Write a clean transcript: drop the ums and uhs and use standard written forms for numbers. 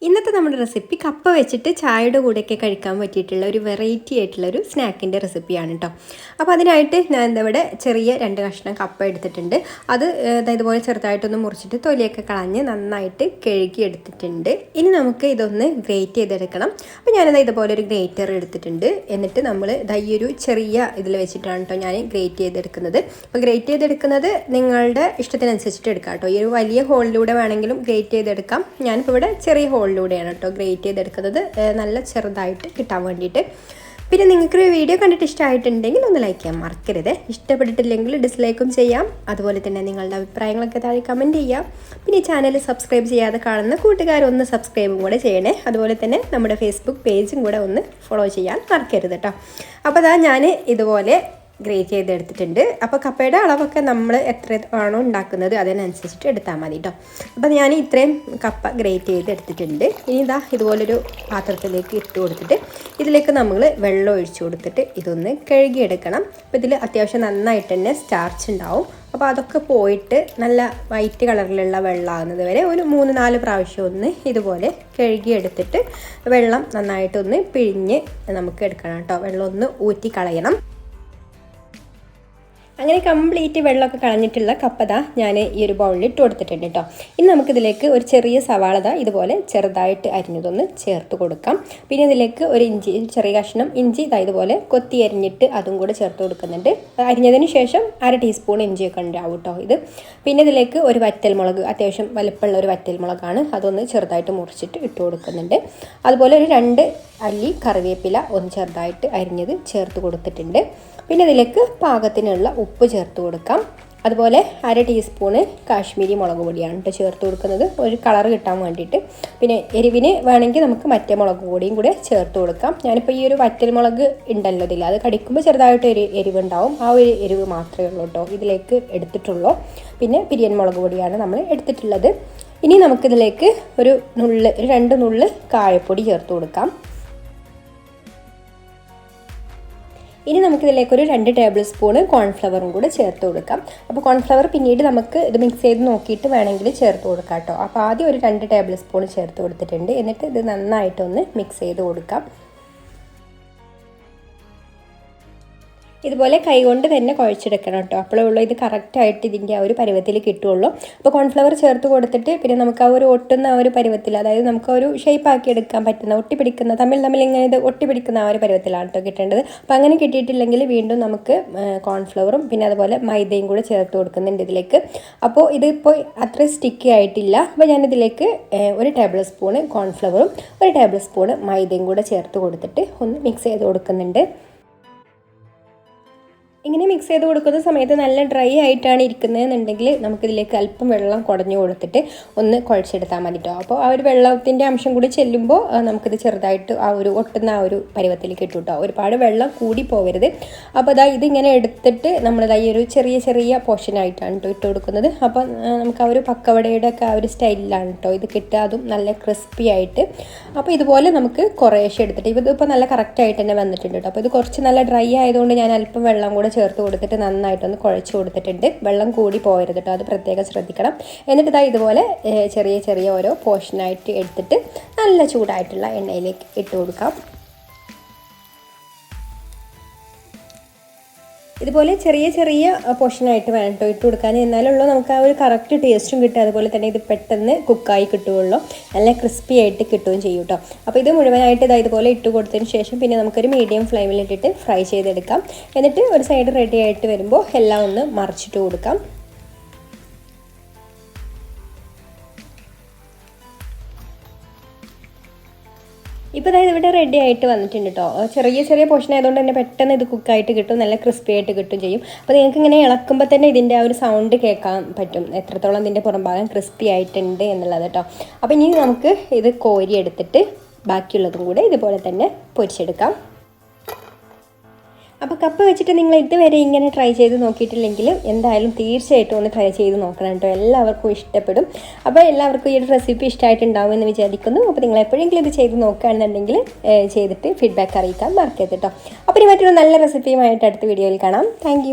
ഇന്നത്തെ നമ്മുടെ റെസിപ്പി കപ്പ വെച്ചിട്ട് ചായയുടെ കൂടെയൊക്കെ കഴിക്കാൻ പറ്റിയിട്ടുള്ള ഒരു വെറൈറ്റി ആയിട്ടുള്ളൊരു സ്നാക്കിൻ്റെ റെസിപ്പിയാണ് കേട്ടോ. അപ്പോൾ അതിനായിട്ട് ഞാൻ ഇവിടെ ചെറിയ 2 കഷ്ണം കപ്പ എടുത്തിട്ടുണ്ട്. അത് ഇതുപോലെ ചെറുതായിട്ടൊന്ന് മുറിച്ചിട്ട് തൊലിയൊക്കെ കളഞ്ഞ് നന്നായിട്ട് കഴുകി എടുത്തിട്ടുണ്ട്. ഇനി നമുക്ക് ഇതൊന്ന് ഗ്രേറ്റ് ചെയ്തെടുക്കണം. അപ്പോൾ ഞാനിത് ഇതുപോലെ ഒരു ഗ്രേറ്റർ എടുത്തിട്ടുണ്ട്. എന്നിട്ട് നമ്മൾ ഈ ഒരു ചെറിയ ഇതിൽ വെച്ചിട്ടാണ് കേട്ടോ ഞാൻ ഗ്രേറ്റ് ചെയ്തെടുക്കുന്നത്. അപ്പോൾ ഗ്രേറ്റ് ചെയ്തെടുക്കുന്നത് നിങ്ങളുടെ ഇഷ്ടത്തിനനുസരിച്ചിട്ട് എടുക്കാം കേട്ടോ. ഈ ഒരു വലിയ ഹോളിലൂടെ വേണമെങ്കിലും ഗ്രേറ്റ് ചെയ്തെടുക്കാം. ഞാനിപ്പോൾ ഇവിടെ ചെറിയ ഹോളിലൂടെയാണ് കേട്ടോ ഗ്രേറ്റ് ചെയ്തെടുക്കുന്നത്, നല്ല ചെറുതായിട്ട് കിട്ടാൻ വേണ്ടിയിട്ട്. പിന്നെ നിങ്ങൾക്ക് വീഡിയോ കണ്ടിട്ട് ഇഷ്ടമായിട്ടുണ്ടെങ്കിൽ ഒന്ന് ലൈക്ക് ചെയ്യാൻ മറക്കരുത്. ഇഷ്ടപ്പെട്ടിട്ടില്ലെങ്കിൽ ഡിസ്ലൈക്കും ചെയ്യാം. അതുപോലെ തന്നെ നിങ്ങളുടെ അഭിപ്രായങ്ങളൊക്കെ താഴെ കമൻറ്റ് ചെയ്യാം. പിന്നെ ഈ ചാനൽ സബ്സ്ക്രൈബ് ചെയ്യാതെ കാണുന്ന കൂട്ടുകാരൊന്ന് സബ്സ്ക്രൈബും കൂടെ ചെയ്യണേ. അതുപോലെ തന്നെ നമ്മുടെ ഫേസ്ബുക്ക് പേജും കൂടെ ഒന്ന് ഫോളോ ചെയ്യാൻ മറക്കരുത് കേട്ടോ. അപ്പോൾ അതാ ഞാൻ ഇതുപോലെ ഗ്രേറ്റ് ചെയ്തെടുത്തിട്ടുണ്ട്. അപ്പോൾ കപ്പയുടെ അളവൊക്കെ നമ്മൾ എത്ര ആണോ ഉണ്ടാക്കുന്നത് അതിനനുസരിച്ചിട്ട് എടുത്താൽ മതി കേട്ടോ. അപ്പോൾ ഞാൻ ഇത്രയും കപ്പ ഗ്രേറ്റ് ചെയ്തെടുത്തിട്ടുണ്ട്. ഇനി ഇതുപോലൊരു പാത്രത്തിലേക്ക് ഇട്ട് കൊടുത്തിട്ട് ഇതിലേക്ക് നമ്മൾ വെള്ളം ഒഴിച്ചു കൊടുത്തിട്ട് ഇതൊന്ന് കഴുകിയെടുക്കണം. അപ്പോൾ ഇതിൽ അത്യാവശ്യം നന്നായിട്ട് തന്നെ സ്റ്റാർച്ച് ഉണ്ടാവും. അപ്പോൾ അതൊക്കെ പോയിട്ട് നല്ല വൈറ്റ് കളറിലുള്ള വെള്ളമാകുന്നത് വരെ ഒരു 3-4 പ്രാവശ്യം ഒന്ന് ഇതുപോലെ കഴുകിയെടുത്തിട്ട് വെള്ളം നന്നായിട്ടൊന്ന് പിഴിഞ്ഞ് നമുക്ക് എടുക്കണം കേട്ടോ. വെള്ളം ഒന്ന് ഊറ്റി കളയണം. അങ്ങനെ കംപ്ലീറ്റ് വെള്ളമൊക്കെ കളഞ്ഞിട്ടുള്ള കപ്പ ഞാൻ ഈ ഒരു ബൗളിൽ ഇട്ട് കൊടുത്തിട്ടുണ്ട് കേട്ടോ. ഇനി നമുക്കിതിലേക്ക് ഒരു ചെറിയ സവാള ഇതുപോലെ ചെറുതായിട്ട് അരിഞ്ഞതൊന്ന് ചേർത്ത് കൊടുക്കാം. പിന്നെ ഇതിലേക്ക് ഒരു ചെറിയ കഷ്ണം ഇഞ്ചി ഇതുപോലെ കൊത്തി അരിഞ്ഞിട്ട് അതും കൂടെ ചേർത്ത് കൊടുക്കുന്നുണ്ട്. അരിഞ്ഞതിന് ശേഷം 1/2 ടീസ്പൂൺ ഇഞ്ചിയൊക്കെ ഉണ്ടാവും കേട്ടോ ഇത്. പിന്നെ ഇതിലേക്ക് ഒരു വറ്റൽമുളക്, അത്യാവശ്യം വലുപ്പമുള്ള ഒരു വറ്റൽമുളകാണ്, അതൊന്ന് ചെറുതായിട്ട് മുറിച്ചിട്ട് ഇട്ട് കൊടുക്കുന്നുണ്ട്. അതുപോലെ ഒരു 2 അല്ലി കറിവേപ്പില ഒന്ന് ചെറുതായിട്ട് അരിഞ്ഞത് ചേർത്ത് കൊടുത്തിട്ടുണ്ട്. പിന്നെ ഇതിലേക്ക് പാകത്തിനുള്ള ഉപ്പ് ചേർത്ത് കൊടുക്കാം. അതുപോലെ 1/2 ടീസ്പൂണ് കാശ്മീരി മുളക് പൊടിയാണ് കേട്ടോ ചേർത്ത് കൊടുക്കുന്നത്, ഒരു കളർ കിട്ടാൻ വേണ്ടിയിട്ട്. പിന്നെ എരിവിന് വേണമെങ്കിൽ നമുക്ക് മറ്റേ മുളക് പൊടിയും കൂടെ ചേർത്ത് കൊടുക്കാം. ഞാനിപ്പോൾ ഈ ഒരു വറ്റൽമുളക് ഉണ്ടല്ലോ ഇതിൽ, അത് കടിക്കുമ്പോൾ ചെറുതായിട്ട് ഒരു എരിവുണ്ടാവും. ആ ഒരു എരിവ് മാത്രമേ ഉള്ളൂ കേട്ടോ ഇതിലേക്ക് എടുത്തിട്ടുള്ളൂ. പിന്നെ പിരിയൻ മുളക് പൊടിയാണ് നമ്മൾ എടുത്തിട്ടുള്ളത്. ഇനി നമുക്കിതിലേക്ക് ഒരു 2 നുള്ള് കായപ്പൊടി ചേർത്ത് കൊടുക്കാം. ഇനി നമുക്കിതിലേക്ക് ഒരു 2 ടേബിൾ സ്പൂണ് കോൺഫ്ലവറും കൂടെ ചേർത്ത് കൊടുക്കാം. അപ്പോൾ കോൺഫ്ലവർ പിന്നീട് നമുക്ക് ഇത് മിക്സ് ചെയ്ത് നോക്കിയിട്ട് വേണമെങ്കിൽ ചേർത്ത് കൊടുക്കാം കേട്ടോ. അപ്പോൾ ആദ്യം ഒരു 2 ടേബിൾ സ്പൂൺ ചേർത്ത് കൊടുത്തിട്ടുണ്ട്. എന്നിട്ട് ഇത് നന്നായിട്ടൊന്ന് മിക്സ് ചെയ്ത് കൊടുക്കാം. ഇതുപോലെ കൈകൊണ്ട് തന്നെ കുഴച്ചെടുക്കണം കേട്ടോ. അപ്പോഴേ ഉള്ളൂ ഇത് കറക്റ്റായിട്ട് ഇതിൻ്റെ ആ ഒരു പരുവത്തിൽ കിട്ടുകയുള്ളൂ. അപ്പോൾ കോൺഫ്ലവർ ചേർത്ത് കൊടുത്തിട്ട് പിന്നെ നമുക്ക് ആ ഒരു ഒട്ടുന്ന ആ ഒരു പരുവത്തിൽ, അതായത് നമുക്ക് ഒരു ഷേപ്പാക്കി എടുക്കാൻ പറ്റുന്ന, ഒട്ടിപ്പിടിക്കുന്ന, തമ്മിൽ ഇങ്ങനെ ഇത് ഒട്ടിപ്പിടിക്കുന്ന ആ ഒരു പരുവത്തിലാണ് കേട്ടോ കിട്ടേണ്ടത്. അപ്പോൾ അങ്ങനെ കിട്ടിയിട്ടില്ലെങ്കിൽ വീണ്ടും നമുക്ക് കോൺഫ്ലവറും പിന്നെ അതുപോലെ മൈദയും കൂടെ ചേർത്ത് കൊടുക്കുന്നുണ്ട് ഇതിലേക്ക്. അപ്പോൾ ഇതിപ്പോൾ അത്ര സ്റ്റിക്കി ആയിട്ടില്ല. അപ്പോൾ ഞാനിതിലേക്ക് 1 ടേബിൾ സ്പൂണ് കോൺഫ്ലവറും 1 ടേബിൾ സ്പൂണ് മൈദയും കൂടെ ചേർത്ത് കൊടുത്തിട്ട് ഒന്ന് മിക്സ് ചെയ്ത് കൊടുക്കുന്നുണ്ട്. ഇങ്ങനെ മിക്സ് ചെയ്ത് കൊടുക്കുന്ന സമയത്ത് നല്ല ഡ്രൈ ആയിട്ടാണ് ഇരിക്കുന്നതെന്നുണ്ടെങ്കിൽ നമുക്കിതിലേക്ക് അല്പം വെള്ളം കുടഞ്ഞു കൊടുത്തിട്ട് ഒന്ന് കുഴച്ചെടുത്താൽ മതി കേട്ടോ. അപ്പോൾ ആ ഒരു വെള്ളത്തിൻ്റെ അംശം കൂടി ചെല്ലുമ്പോൾ നമുക്കിത് ചെറുതായിട്ട് ആ ഒരു ഒട്ടുന്ന ആ ഒരു പരുവത്തിലേക്ക് ഇട്ടു കേട്ടോ. ഒരുപാട് വെള്ളം കൂടി പോകരുത്. അപ്പോൾ ഇതിങ്ങനെ എടുത്തിട്ട് ഈ ഒരു ചെറിയ പോർഷനായിട്ടാണ് കേട്ടോ ഇട്ട് കൊടുക്കുന്നത്. അപ്പോൾ നമുക്ക് ആ ഒരു പക്കവടയുടെ ഒക്കെ ആ ഒരു സ്റ്റൈലിലാണ് കേട്ടോ ഇത് കിട്ടുക, അതും നല്ല ക്രിസ്പി ആയിട്ട്. അപ്പോൾ ഇതുപോലെ നമുക്ക് കുറേശ്ശെ എടുത്തിട്ട് ഇതിപ്പോൾ നല്ല കറക്റ്റായിട്ട് തന്നെ വന്നിട്ടുണ്ട് കേട്ടോ. അപ്പോൾ ഇത് കുറച്ച് നല്ല ഡ്രൈ ആയതുകൊണ്ട് ഞാൻ അല്പം വെള്ളം കൂടെ ചേർത്ത് കൊടുത്തിട്ട് നന്നായിട്ടൊന്ന് കുഴച്ച് കൊടുത്തിട്ടുണ്ട്. വെള്ളം കൂടി പോകരുത് കേട്ടോ, അത് പ്രത്യേകം ശ്രദ്ധിക്കണം. എന്നിട്ട് ഇതുപോലെ ചെറിയ ഓരോ പോർഷനായിട്ട് എടുത്തിട്ട് നല്ല ചൂടായിട്ടുള്ള എണ്ണയിലേക്ക് ഇട്ട് കൊടുക്കാം. ഇതുപോലെ ചെറിയ പോർഷനായിട്ട് വേണം കേട്ടോ ഇട്ട് കൊടുക്കാൻ. എന്നാലുള്ളൂ നമുക്ക് ആ ഒരു കറക്റ്റ് ടേസ്റ്റും കിട്ടുക. അതുപോലെ തന്നെ ഇത് പെട്ടെന്ന് കുക്കായി കിട്ടുകയുള്ളൂ, നല്ല ക്രിസ്പി ആയിട്ട് കിട്ടുകയും ചെയ്യും കേട്ടോ. അപ്പോൾ ഇത് മുഴുവനായിട്ട് ഇതുപോലെ ഇട്ട് കൊടുത്തതിന് ശേഷം പിന്നെ നമുക്കൊരു മീഡിയം ഫ്ലെയിമിലിട്ടിട്ട് ഫ്രൈ ചെയ്തെടുക്കാം. എന്നിട്ട് ഒരു സൈഡ് റെഡി ആയിട്ട് വരുമ്പോൾ എല്ലാം ഒന്ന് മറിച്ചിട്ട് കൊടുക്കാം. ഇപ്പോൾ ഇവിടെ റെഡി ആയിട്ട് വന്നിട്ടുണ്ട് കേട്ടോ. ചെറിയ പോർഷൻ ആയതുകൊണ്ട് തന്നെ പെട്ടെന്ന് ഇത് കുക്കായിട്ട് കിട്ടും, നല്ല ക്രിസ്പി ആയിട്ട് കിട്ടും ചെയ്യും. അപ്പോൾ നിങ്ങൾക്ക് ഇങ്ങനെ ഇളക്കുമ്പോൾ തന്നെ ഇതിൻ്റെ ആ ഒരു സൗണ്ട് കേൾക്കാൻ പറ്റും, എത്രത്തോളം ഇതിൻ്റെ പുറംഭാഗം ക്രിസ്പി ആയിട്ടുണ്ട് എന്നുള്ളത് കേട്ടോ. അപ്പോൾ ഇനി നമുക്ക് ഇത് കോരി എടുത്തിട്ട് ബാക്കിയുള്ളതും കൂടെ ഇതുപോലെ തന്നെ പൊരിച്ചെടുക്കാം. അപ്പോൾ കപ്പ വെച്ചിട്ട് നിങ്ങൾ ഇതുവരെ ഇങ്ങനെ ട്രൈ ചെയ്ത് നോക്കിയിട്ടില്ലെങ്കിൽ എന്തായാലും തീർച്ചയായിട്ടും ഒന്ന് ട്രൈ ചെയ്ത് നോക്കണം കേട്ടോ. എല്ലാവർക്കും ഇഷ്ടപ്പെടും. അപ്പോൾ എല്ലാവർക്കും ഈ ഒരു റെസിപ്പി ഇഷ്ടമായിട്ടുണ്ടാവും എന്ന് വിചാരിക്കുന്നു. അപ്പോൾ നിങ്ങൾ എപ്പോഴെങ്കിലും ഇത് ചെയ്ത് നോക്കുകയാണെന്നുണ്ടെങ്കിൽ ചെയ്തിട്ട് ഫീഡ്ബാക്ക് അറിയിക്കാൻ മറക്കരുത് കേട്ടോ. അപ്പോൾ ഇനി മറ്റൊരു നല്ല റെസിപ്പിയുമായിട്ട് അടുത്ത വീഡിയോയിൽ കാണാം. താങ്ക്